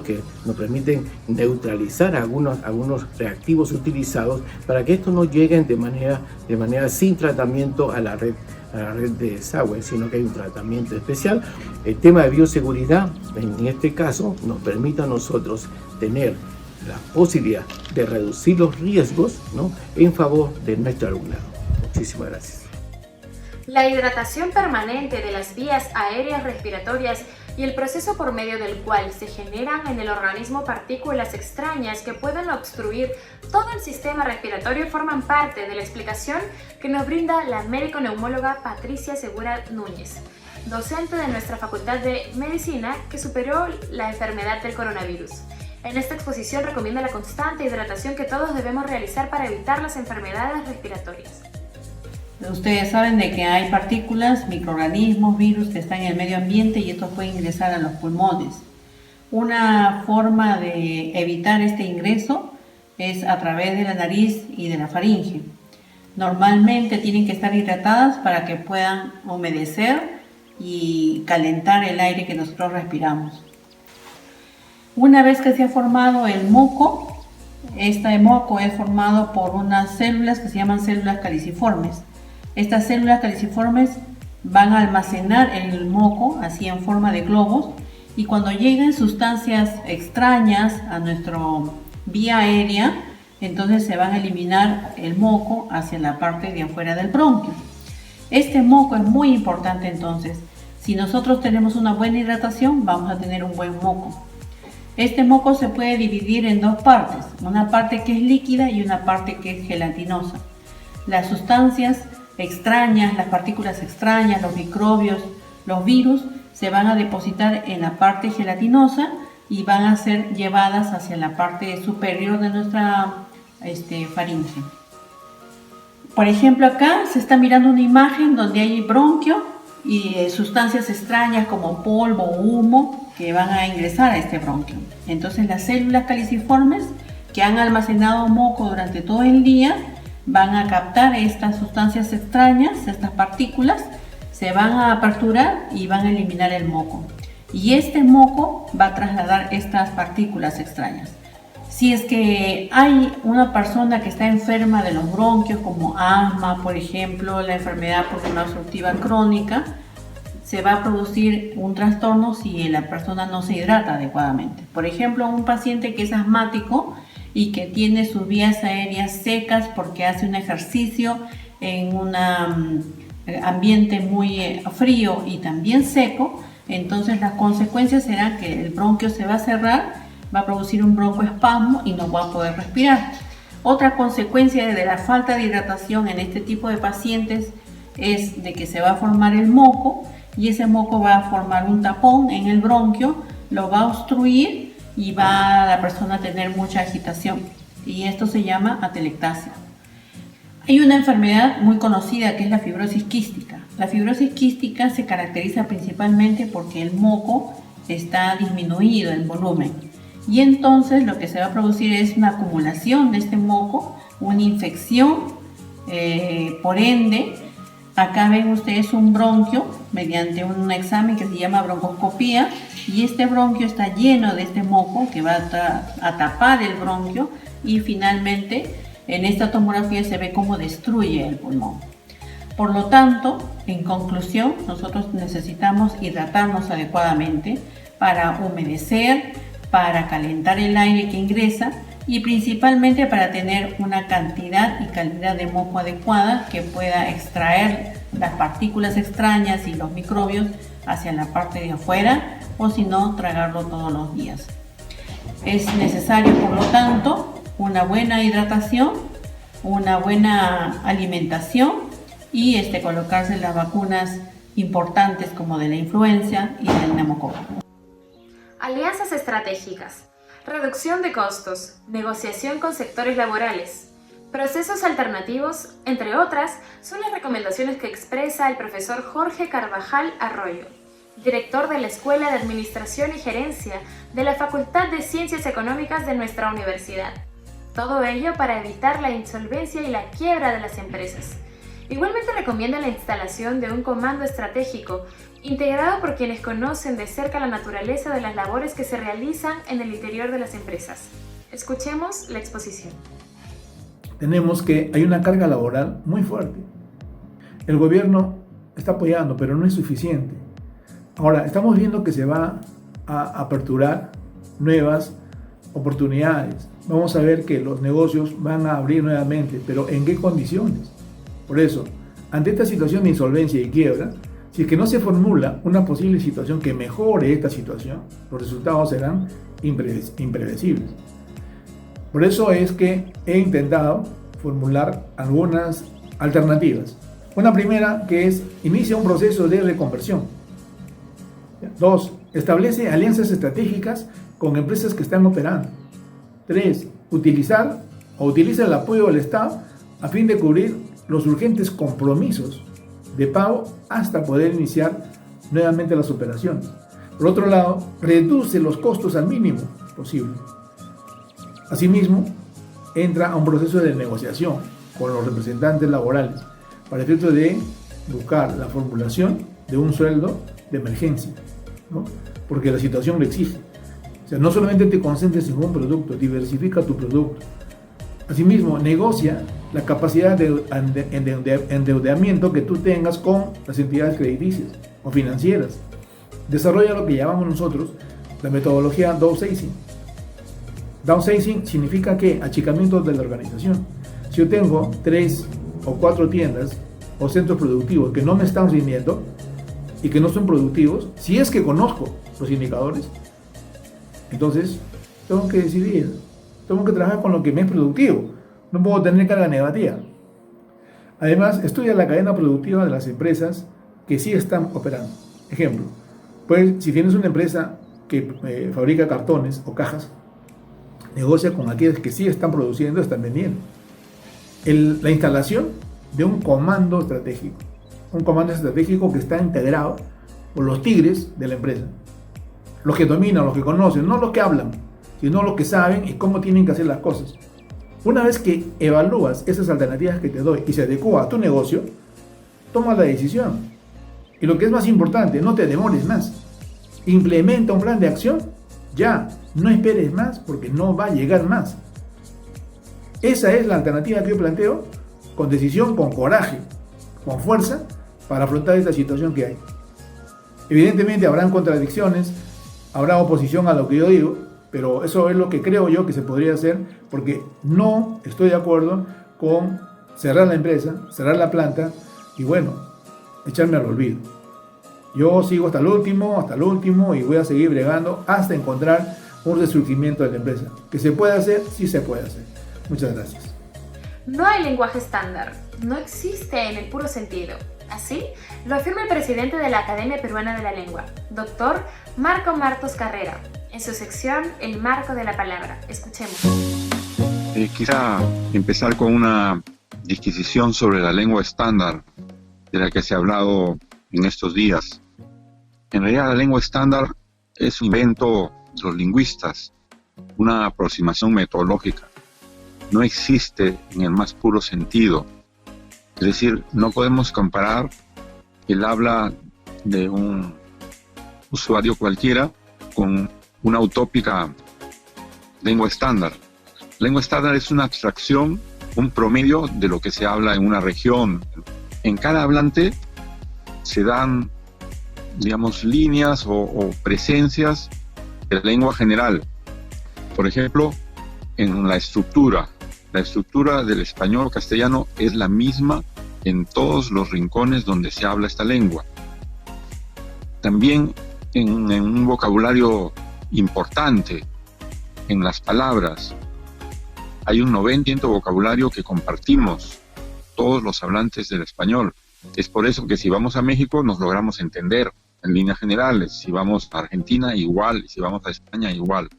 Speaker 15: que nos permiten neutralizar algunos reactivos utilizados para que estos no lleguen de manera sin tratamiento a la red de desagüe, sino que hay un tratamiento especial. El tema de bioseguridad, en este caso, nos permite a nosotros tener la posibilidad de reducir los riesgos, ¿no?, en favor de nuestro alumnado. Muchísimas gracias.
Speaker 1: La hidratación permanente de las vías aéreas respiratorias y el proceso por medio del cual se generan en el organismo partículas extrañas que pueden obstruir todo el sistema respiratorio forman parte de la explicación que nos brinda la médico-neumóloga Patricia Segura Núñez. docente de nuestra Facultad de Medicina que superó la enfermedad del coronavirus. En esta exposición recomienda la constante hidratación que todos debemos realizar para evitar las enfermedades respiratorias.
Speaker 16: Ustedes saben de que hay partículas, microorganismos, virus que están en el medio ambiente y estos pueden ingresar a los pulmones. Una forma de evitar este ingreso es a través de la nariz y de la faringe. Normalmente tienen que estar hidratadas para que puedan humedecer y calentar el aire que nosotros respiramos. Una vez que se ha formado el moco, este moco es formado por unas células que se llaman células caliciformes. Estas células caliciformes van a almacenar el moco así en forma de globos y cuando lleguen sustancias extrañas a nuestra vía aérea, entonces se van a eliminar el moco hacia la parte de afuera del bronquio. Este moco es muy importante entonces. Si nosotros tenemos una buena hidratación, vamos a tener un buen moco. Este moco se puede dividir en dos partes, una parte que es líquida y una parte que es gelatinosa. Las sustancias extrañas, las partículas extrañas, los microbios, los virus, se van a depositar en la parte gelatinosa y van a ser llevadas hacia la parte superior de nuestra faringe. Por ejemplo, acá se está mirando una imagen donde hay bronquio y sustancias extrañas como polvo o humo que van a ingresar a este bronquio. Entonces las células caliciformes que han almacenado moco durante todo el día van a captar estas sustancias extrañas, estas partículas, se van a aperturar y van a eliminar el moco. Y este moco va a trasladar estas partículas extrañas. Si es que hay una persona que está enferma de los bronquios, como asma, por ejemplo, la enfermedad pulmonar obstructiva crónica, se va a producir un trastorno si la persona no se hidrata adecuadamente. Por ejemplo, un paciente que es asmático y que tiene sus vías aéreas secas porque hace un ejercicio en un ambiente muy frío y también seco, entonces las consecuencias serán que el bronquio se va a cerrar, va a producir un broncoespasmo y no va a poder respirar. Otra consecuencia de la falta de hidratación en este tipo de pacientes es de que se va a formar el moco y ese moco va a formar un tapón en el bronquio, lo va a obstruir y va la persona a tener mucha agitación y esto se llama atelectasia. Hay una enfermedad muy conocida que es la fibrosis quística. La fibrosis quística se caracteriza principalmente porque el moco está disminuido en volumen y entonces lo que se va a producir es una acumulación de este moco, una infección, por ende, acá ven ustedes un bronquio mediante un examen que se llama broncoscopía y este bronquio está lleno de este moco que va a tapar el bronquio y finalmente en esta tomografía se ve cómo destruye el pulmón. Por lo tanto, en conclusión, nosotros necesitamos hidratarnos adecuadamente para humedecer, para calentar el aire que ingresa y principalmente para tener una cantidad y calidad de moco adecuada que pueda extraer las partículas extrañas y los microbios hacia la parte de afuera o si no, tragarlo todos los días. Es necesario, por lo tanto, una buena hidratación, una buena alimentación y colocarse las vacunas importantes como de la influenza y del neumococo.
Speaker 1: Alianzas estratégicas, reducción de costos, negociación con sectores laborales, procesos alternativos, entre otras, son las recomendaciones que expresa el profesor Jorge Carvajal Arroyo, director de la Escuela de Administración y Gerencia de la Facultad de Ciencias Económicas de nuestra universidad. Todo ello para evitar la insolvencia y la quiebra de las empresas. Igualmente recomienda la instalación de un comando estratégico integrado por quienes conocen de cerca la naturaleza de las labores que se realizan en el interior de las empresas. Escuchemos la exposición.
Speaker 17: Tenemos que hay una carga laboral muy fuerte. El gobierno está apoyando, pero no es suficiente. Ahora, estamos viendo que se va a aperturar nuevas oportunidades. Vamos a ver que los negocios van a abrir nuevamente, pero ¿en qué condiciones? Por eso, ante esta situación de insolvencia y quiebra, si es que no se formula una posible situación que mejore esta situación, los resultados serán impredecibles. Por eso es que he intentado formular algunas alternativas. Una primera que es, inicia un proceso de reconversión. 2. Establece alianzas estratégicas con empresas que están operando. 3. Utiliza el apoyo del Estado a fin de cubrir los urgentes compromisos de pago hasta poder iniciar nuevamente las operaciones. Por otro lado, reduce los costos al mínimo posible. Asimismo, entra a un proceso de negociación con los representantes laborales para el efecto de buscar la formulación de un sueldo de emergencia, ¿no? Porque la situación lo exige. O sea, no solamente te concentres en un producto, diversifica tu producto. Asimismo, negocia la capacidad de endeudamiento que tú tengas con las entidades crediticias o financieras. Desarrolla lo que llamamos nosotros la metodología downsizing. Downsizing significa que achicamiento de la organización. Si yo tengo 3 o 4 tiendas o centros productivos que no me están rindiendo y que no son productivos, si es que conozco los indicadores, entonces tengo que decidir, tengo que trabajar con lo que me es productivo, no puedo tener carga negativa. Además, estudia la cadena productiva de las empresas que sí están operando. Ejemplo, pues si tienes una empresa que fabrica cartones o cajas, negocia con aquellas que sí están produciendo, están vendiendo. La instalación de un comando estratégico que está integrado por los tigres de la empresa, los que dominan, los que conocen, no los que hablan, sino los que saben y cómo tienen que hacer las cosas. Una vez que evalúas esas alternativas que te doy y se adecua a tu negocio, toma la decisión. Y lo que es más importante, no te demores más. Implementa un plan de acción ya. No esperes más porque no va a llegar más. Esa es la alternativa que yo planteo, con decisión, con coraje, con fuerza, para afrontar esta situación que hay. Evidentemente habrán contradicciones, habrá oposición a lo que yo digo, pero eso es lo que creo yo que se podría hacer, porque no estoy de acuerdo con cerrar la empresa, cerrar la planta y bueno, echarme al olvido. Yo sigo hasta el último y voy a seguir bregando hasta encontrar un resurgimiento de la empresa. ¿Que se puede hacer? Sí se puede hacer. Muchas gracias.
Speaker 1: No hay lenguaje estándar, no existe en el puro sentido. Así lo afirma el presidente de la Academia Peruana de la Lengua, Dr. Marco Martos Carrera, en su sección El Marco de la Palabra. Escuchemos.
Speaker 18: Quisiera empezar con una disquisición sobre la lengua estándar de la que se ha hablado en estos días. En realidad la lengua estándar es un invento de los lingüistas, una aproximación metodológica. No existe en el más puro sentido. Es decir, no podemos comparar el habla de un usuario cualquiera con una utópica lengua estándar. Lengua estándar es una abstracción, un promedio de lo que se habla en una región. En cada hablante se dan, digamos, líneas o presencias de la lengua general. Por ejemplo, en la estructura del español castellano es la misma en todos los rincones donde se habla esta lengua. También en un vocabulario importante, en las palabras, hay un 90% de vocabulario que compartimos todos los hablantes del español. Es por eso que si vamos a México nos logramos entender en líneas generales, si vamos a Argentina igual, y si vamos a España igual.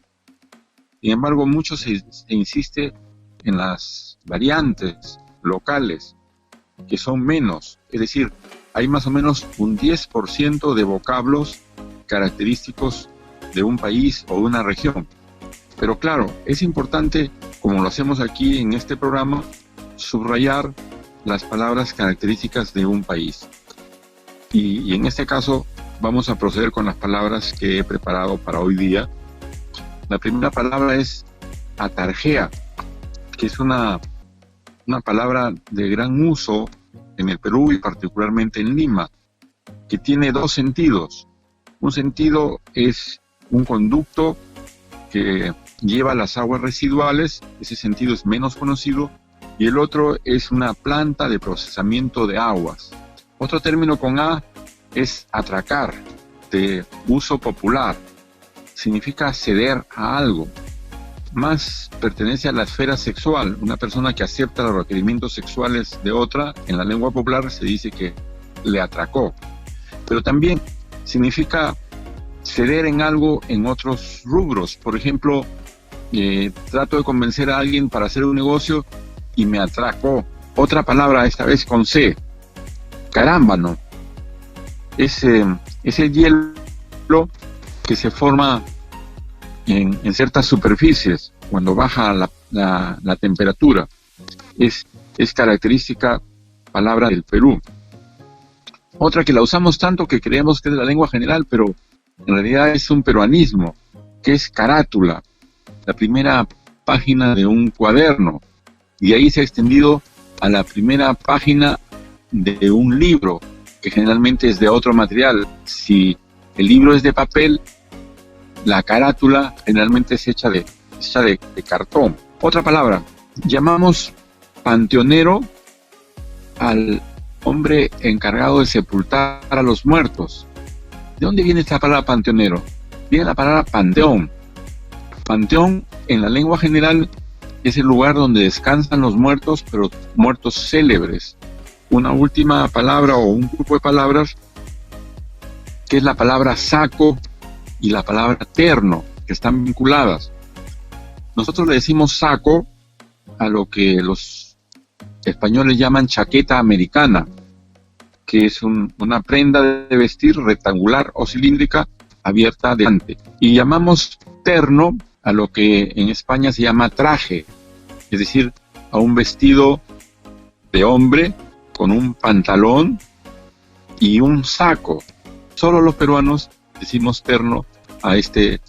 Speaker 18: Sin embargo, mucho se insiste en las variantes locales, que son menos, es decir, hay más o menos un 10% de vocablos característicos de un país o de una región. Pero claro, es importante, como lo hacemos aquí en este programa, subrayar las palabras características de un país. Y en este caso vamos a proceder con las palabras que he preparado para hoy día. La primera palabra es atarjea, que es una palabra de gran uso en el Perú y particularmente en Lima, que tiene dos sentidos. Un sentido es un conducto que lleva las aguas residuales, ese sentido es menos conocido, y el otro es una planta de procesamiento de aguas. Otro término con A es atracar, de uso popular, significa ceder a algo. Más pertenece a la esfera sexual, una persona que acepta los requerimientos sexuales de otra, en la lengua popular se dice que le atracó. Pero también significa ceder en algo en otros rubros. Por ejemplo, trato de convencer a alguien para hacer un negocio y me atracó. Otra palabra, esta vez con C, carámbano. Es el hielo que se forma en ciertas superficies cuando baja la temperatura. Es característica palabra del Perú. Otra que la usamos tanto que creemos que es de la lengua general, pero en realidad es un peruanismo, que es carátula, la primera página de un cuaderno, y ahí se ha extendido a la primera página de un libro, que generalmente es de otro material. Si el libro es de papel, la carátula generalmente es hecha de cartón. Otra palabra, llamamos panteonero al hombre encargado de sepultar a los muertos. ¿De dónde viene esta palabra panteonero? Viene la palabra panteón. Panteón en la lengua general es el lugar donde descansan los muertos, pero muertos célebres. Una última palabra o un grupo de palabras que es la palabra saco y la palabra terno, que están vinculadas. Nosotros le decimos saco a lo que los españoles llaman chaqueta americana, que es una prenda de vestir rectangular o cilíndrica abierta adelante. Y llamamos terno a lo que en España se llama traje, es decir, a un vestido de hombre con un pantalón y un saco. Solo los peruanos decimos terno a este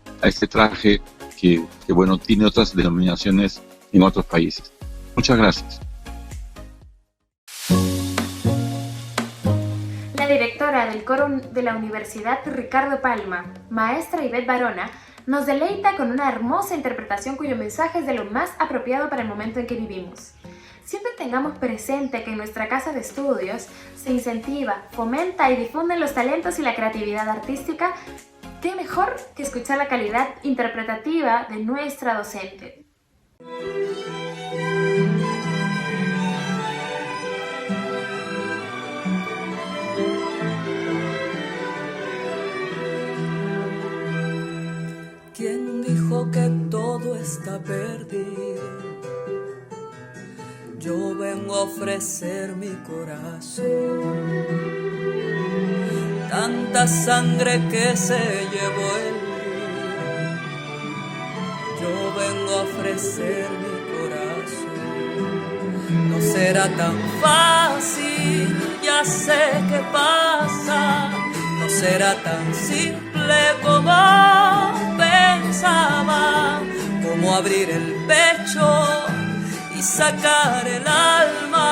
Speaker 18: traje que bueno, tiene otras denominaciones en otros países. Muchas gracias.
Speaker 1: La directora del coro de la Universidad Ricardo Palma, maestra Ivette Barona, nos deleita con una hermosa interpretación cuyo mensaje es de lo más apropiado para el momento en que vivimos. Siempre tengamos presente que en nuestra casa de estudios se incentiva, fomenta y difunde los talentos y la creatividad artística. ¿Qué mejor que escuchar la calidad interpretativa de nuestra docente?
Speaker 19: ¿Quién dijo que todo está perdido? Yo vengo a ofrecer mi corazón. Tanta sangre que se llevó el río. Yo vengo a ofrecer mi corazón. No será tan fácil, ya sé qué pasa. No será tan simple como pensaba, como abrir el pecho y sacar el alma,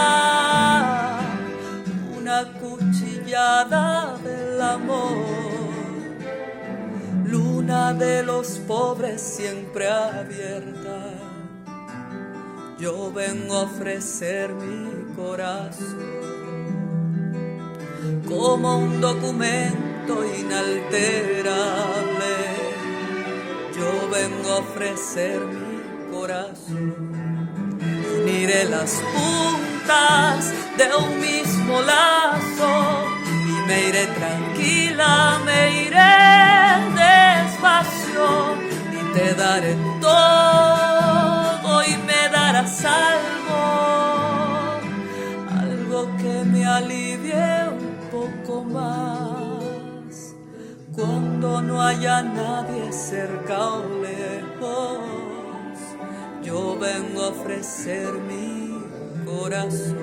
Speaker 19: una cuchillada del amor, luna de los pobres siempre abierta. Yo vengo a ofrecer mi corazón como un documento inalterable. Yo vengo a ofrecer mi corazón. Uniré las puntas de un mismo lazo y me iré tranquila, me iré despacio y te daré todo y me darás algo que me alivie un poco más cuando no haya nadie cerca o lejos. Yo vengo a ofrecer mi corazón.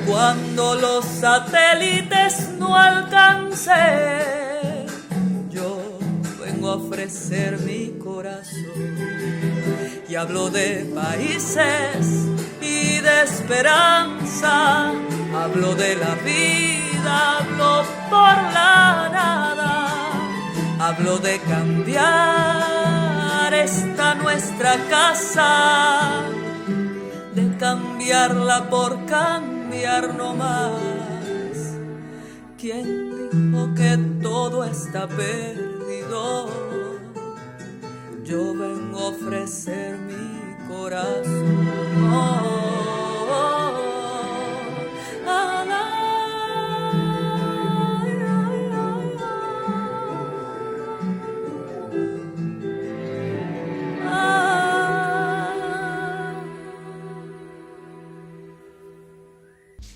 Speaker 19: Cuando los satélites no alcancen, yo vengo a ofrecer mi corazón. Y hablo de países y de esperanza, hablo de la vida, hablo por la nada, hablo de cambiar esta nuestra casa, de cambiarla por cambiar no más. ¿Quién dijo que todo está perdido? Yo vengo a ofrecer mi corazón.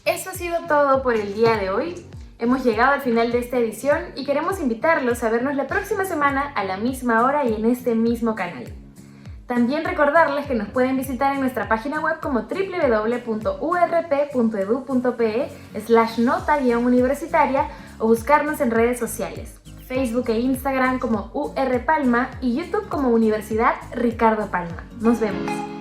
Speaker 1: Eso ha sido todo por el día de hoy. Hemos llegado al final de esta edición y queremos invitarlos a vernos la próxima semana a la misma hora y en este mismo canal. También recordarles que nos pueden visitar en nuestra página web como www.urp.edu.pe/nota-universitaria o buscarnos en redes sociales, Facebook e Instagram como UR Palma y YouTube como Universidad Ricardo Palma. Nos vemos.